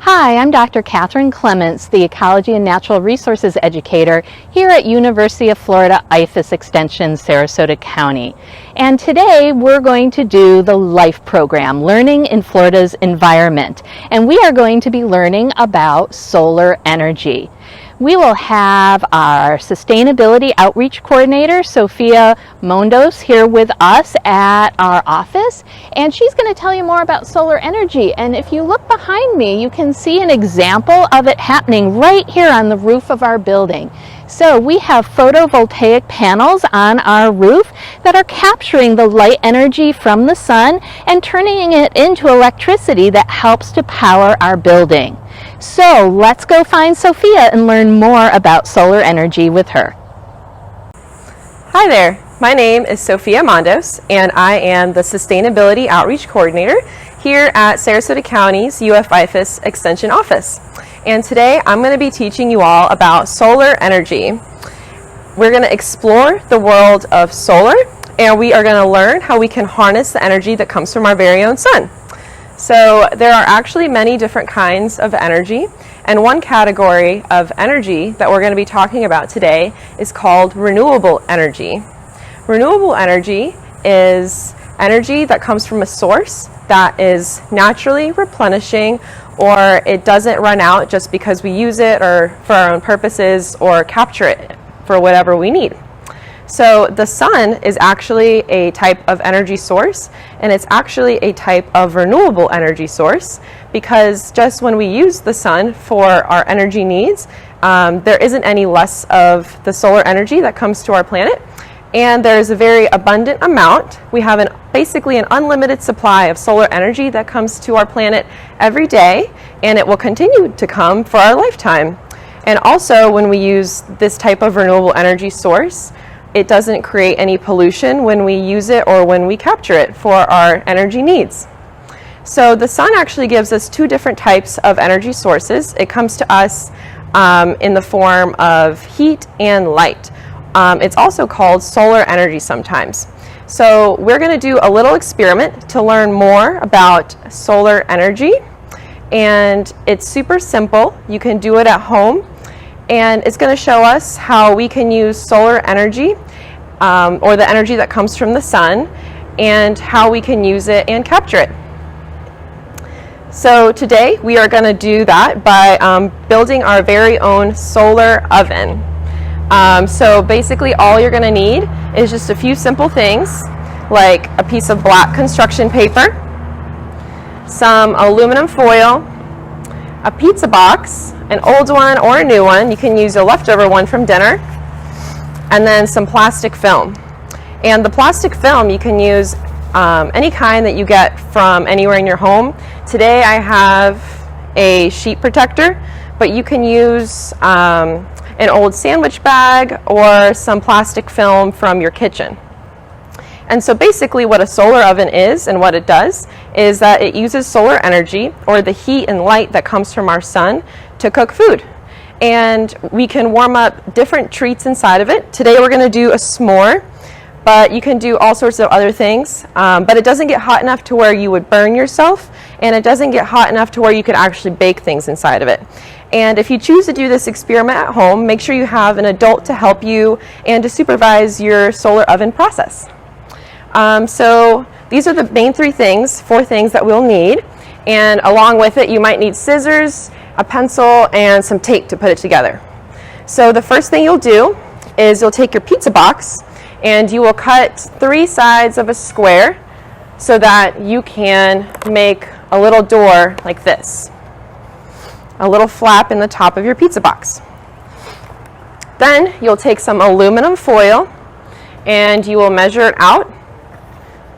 Hi, I'm Dr. Catherine Clements, the Ecology and Natural Resources Educator here at University of Florida IFAS Extension, Sarasota County. And today we're going to do the LIFE program, Learning in Florida's Environment. And we are going to be learning about solar energy. We will have our Sustainability Outreach Coordinator, Sophia Mondos, here with us at our office, and she's going to tell you more about solar energy. And if you look behind me, you can see an example of it happening right here on the roof of our building. So we have photovoltaic panels on our roof that are capturing the light energy from the sun and turning it into electricity that helps to power our building. So let's go find Sophia and learn more about solar energy with her. Hi there, my name is Sophia Mondos and I am the Sustainability Outreach Coordinator here at Sarasota County's IFAS Extension Office. And today I'm going to be teaching you all about solar energy. We're going to explore the world of solar, and we are going to learn how we can harness the energy that comes from our very own sun. So there are actually many different kinds of energy, and one category of energy that we're going to be talking about today is called renewable energy. Renewable energy is energy that comes from a source that is naturally replenishing, or it doesn't run out just because we use it or for our own purposes or capture it for whatever we need. So the sun is actually a type of energy source, and it's actually a type of renewable energy source, because just when we use the sun for our energy needs, there isn't any less of the solar energy that comes to our planet, and there's a very abundant amount. We have basically an unlimited supply of solar energy that comes to our planet every day, and it will continue to come for our lifetime. And also, when we use this type of renewable energy source, it doesn't create any pollution when we use it or when we capture it for our energy needs. So the sun actually gives us two different types of energy sources. It comes to us in the form of heat and light. It's also called solar energy sometimes. So we're going to do a little experiment to learn more about solar energy, and it's super simple. You can do it at home, and it's going to show us how we can use solar energy or the energy that comes from the sun, and how we can use it and capture it. So today we are going to do that by building our very own solar oven. So basically all you're going to need is just a few simple things, like a piece of black construction paper, some aluminum foil, a pizza box, an old one or a new one. You can use a leftover one from dinner, and then some plastic film. And the plastic film, you can use any kind that you get from anywhere in your home. Today I have a sheet protector, but you can use an old sandwich bag or some plastic film from your kitchen. And so basically what a solar oven is and what it does is that it uses solar energy, or the heat and light that comes from our sun, to cook food. And we can warm up different treats inside of it. Today we're going to do a s'more, but you can do all sorts of other things. But it doesn't get hot enough to where you would burn yourself, and it doesn't get hot enough to where you could actually bake things inside of it. And if you choose to do this experiment at home, make sure you have an adult to help you and to supervise your solar oven process. So these are the main four things that we'll need. And along with it, you might need scissors, a pencil, and some tape to put it together. So the first thing you'll do is you'll take your pizza box and you will cut 3 sides of a square so that you can make a little door like this, a little flap in the top of your pizza box. Then you'll take some aluminum foil and you will measure it out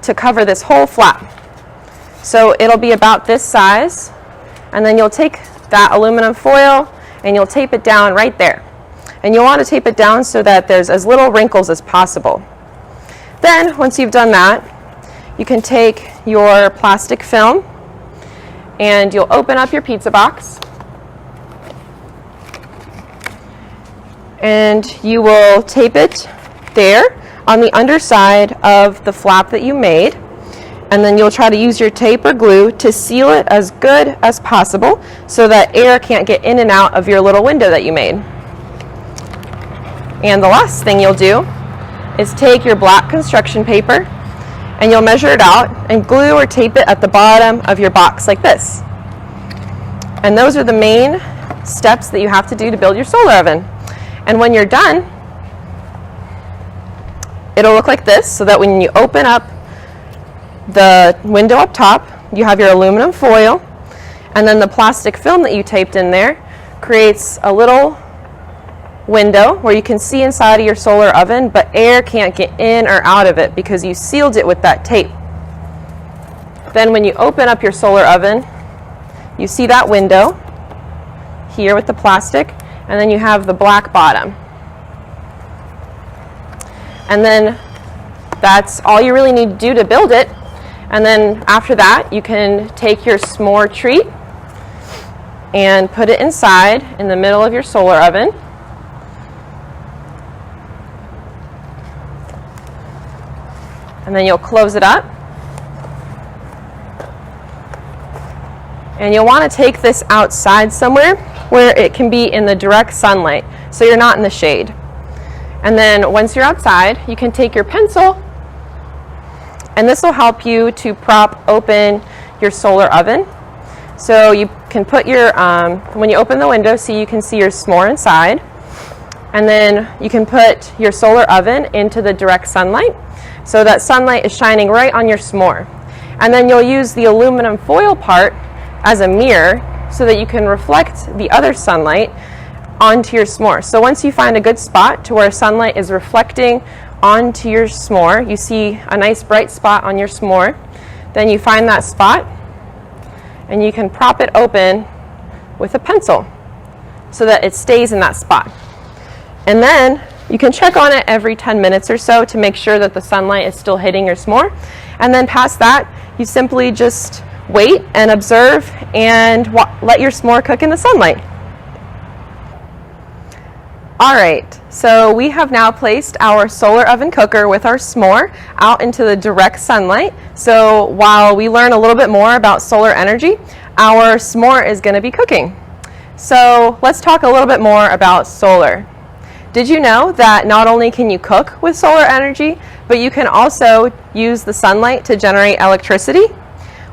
to cover this whole flap. So it'll be about this size, and then you'll take that aluminum foil and you'll tape it down right there. And you'll want to tape it down so that there's as little wrinkles as possible. Then once you've done that, you can take your plastic film and you'll open up your pizza box, and you will tape it there on the underside of the flap that you made. And then you'll try to use your tape or glue to seal it as good as possible so that air can't get in and out of your little window that you made. And the last thing you'll do is take your black construction paper and you'll measure it out and glue or tape it at the bottom of your box like this. And those are the main steps that you have to do to build your solar oven. And when you're done, it'll look like this, so that when you open up the window up top, you have your aluminum foil, and then the plastic film that you taped in there creates a little window where you can see inside of your solar oven, but air can't get in or out of it because you sealed it with that tape. Then when you open up your solar oven, you see that window here with the plastic, and then you have the black bottom. And then that's all you really need to do to build it. And then after that, you can take your s'more treat and put it inside in the middle of your solar oven. And then you'll close it up. And you'll want to take this outside somewhere where it can be in the direct sunlight, so you're not in the shade. And then once you're outside, you can take your pencil, and this will help you to prop open your solar oven. So you can put your, when you open the window, so you can see your s'more inside. And then you can put your solar oven into the direct sunlight, so that sunlight is shining right on your s'more. And then you'll use the aluminum foil part as a mirror so that you can reflect the other sunlight onto your s'more. So once you find a good spot to where sunlight is reflecting onto your s'more, you see a nice bright spot on your s'more, then you find that spot and you can prop it open with a pencil so that it stays in that spot. And then you can check on it every 10 minutes or so to make sure that the sunlight is still hitting your s'more. And then past that, you simply just wait and observe and let your s'more cook in the sunlight. All right, so we have now placed our solar oven cooker with our s'more out into the direct sunlight. So while we learn a little bit more about solar energy, our s'more is going to be cooking. So let's talk a little bit more about solar. Did you know that not only can you cook with solar energy, but you can also use the sunlight to generate electricity?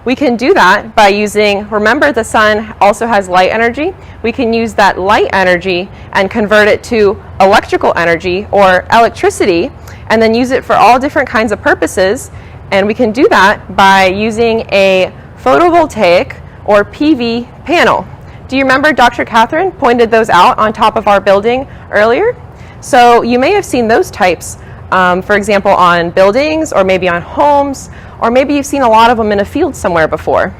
We can do that by using, remember the sun also has light energy. We can use that light energy and convert it to electrical energy or electricity, and then use it for all different kinds of purposes. And we can do that by using a photovoltaic or PV panel. Do you remember Dr. Catherine pointed those out on top of our building earlier? So you may have seen those types, for example, on buildings or maybe on homes, or maybe you've seen a lot of them in a field somewhere before.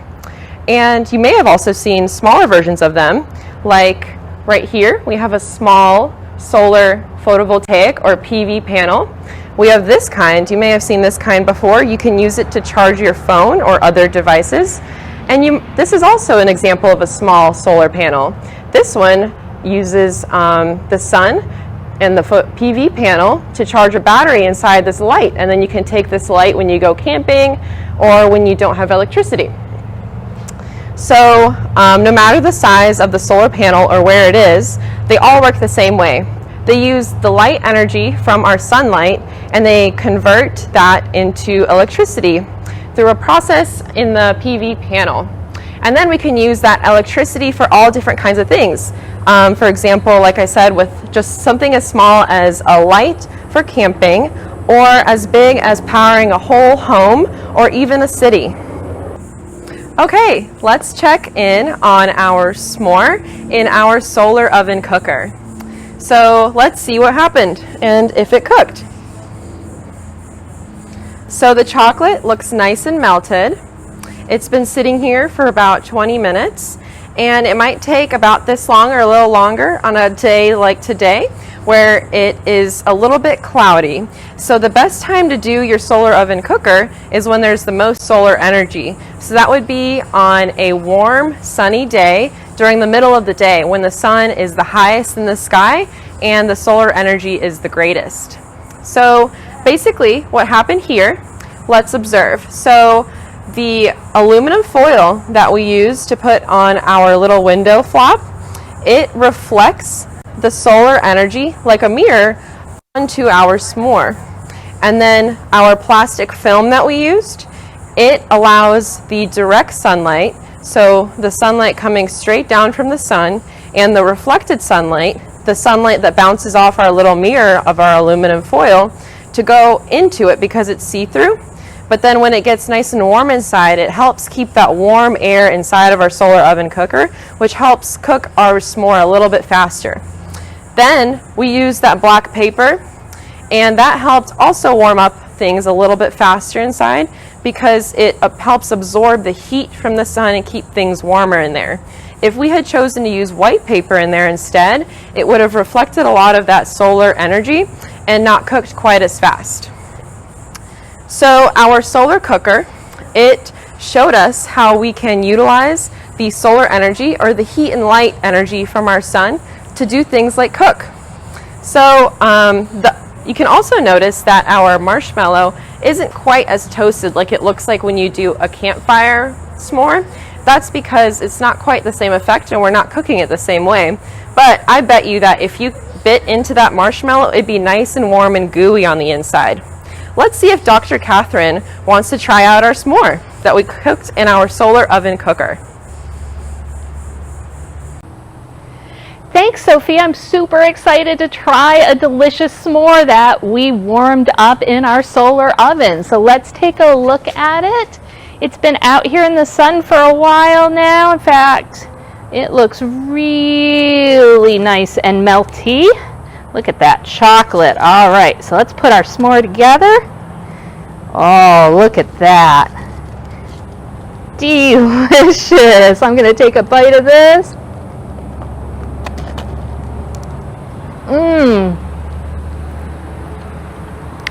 And you may have also seen smaller versions of them, like right here, we have a small solar photovoltaic or PV panel. We have this kind, you may have seen this kind before. You can use it to charge your phone or other devices. And this is also an example of a small solar panel. This one uses the sun and the PV panel to charge a battery inside this light, and then you can take this light when you go camping or when you don't have electricity. So no matter the size of the solar panel or where it is, they all work the same way. They use the light energy from our sunlight and they convert that into electricity through a process in the PV panel. And then we can use that electricity for all different kinds of things. For example, like I said, with just something as small as a light for camping, or as big as powering a whole home or even a city. Okay, let's check in on our s'more in our solar oven cooker. So let's see what happened and if it cooked. So the chocolate looks nice and melted. It's been sitting here for about 20 minutes, and it might take about this long or a little longer on a day like today where it is a little bit cloudy. So the best time to do your solar oven cooker is when there's the most solar energy. So that would be on a warm, sunny day during the middle of the day when the sun is the highest in the sky and the solar energy is the greatest. So basically what happened here, let's observe. So The aluminum foil that we use to put on our little window flap, it reflects the solar energy like a mirror onto our s'more. And then our plastic film that we used, it allows the direct sunlight, so the sunlight coming straight down from the sun, and the reflected sunlight, the sunlight that bounces off our little mirror of our aluminum foil, to go into it because it's see-through. But then when it gets nice and warm inside, it helps keep that warm air inside of our solar oven cooker, which helps cook our s'more a little bit faster. Then we use that black paper, and that helped also warm up things a little bit faster inside because it helps absorb the heat from the sun and keep things warmer in there. If we had chosen to use white paper in there instead, it would have reflected a lot of that solar energy and not cooked quite as fast. So our solar cooker, it showed us how we can utilize the solar energy or the heat and light energy from our sun to do things like cook. So you can also notice that our marshmallow isn't quite as toasted like it looks like when you do a campfire s'more. That's because it's not quite the same effect and we're not cooking it the same way. But I bet you that if you bit into that marshmallow, it'd be nice and warm and gooey on the inside. Let's see if Dr. Catherine wants to try out our s'more that we cooked in our solar oven cooker. Thanks, Sophie. I'm super excited to try a delicious s'more that we warmed up in our solar oven. So let's take a look at it. It's been out here in the sun for a while now. In fact, it looks really nice and melty. Look at that chocolate. All right, so let's put our s'more together. Oh, look at that. Delicious. I'm going to take a bite of this.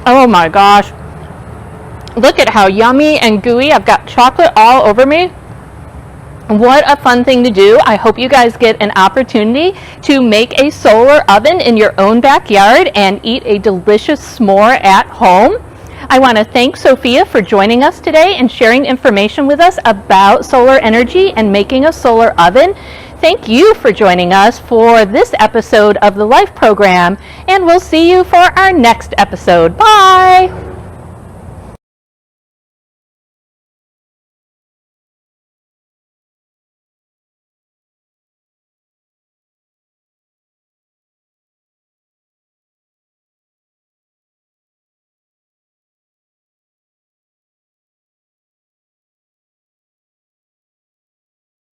Oh my gosh. Look at how yummy and gooey. I've got chocolate all over me. What a fun thing to do. I hope you guys get an opportunity to make a solar oven in your own backyard and eat a delicious s'more at home. I want to thank Sophia for joining us today and sharing information with us about solar energy and making a solar oven. Thank you for joining us for this episode of the Life program, and we'll see you for our next episode. Bye!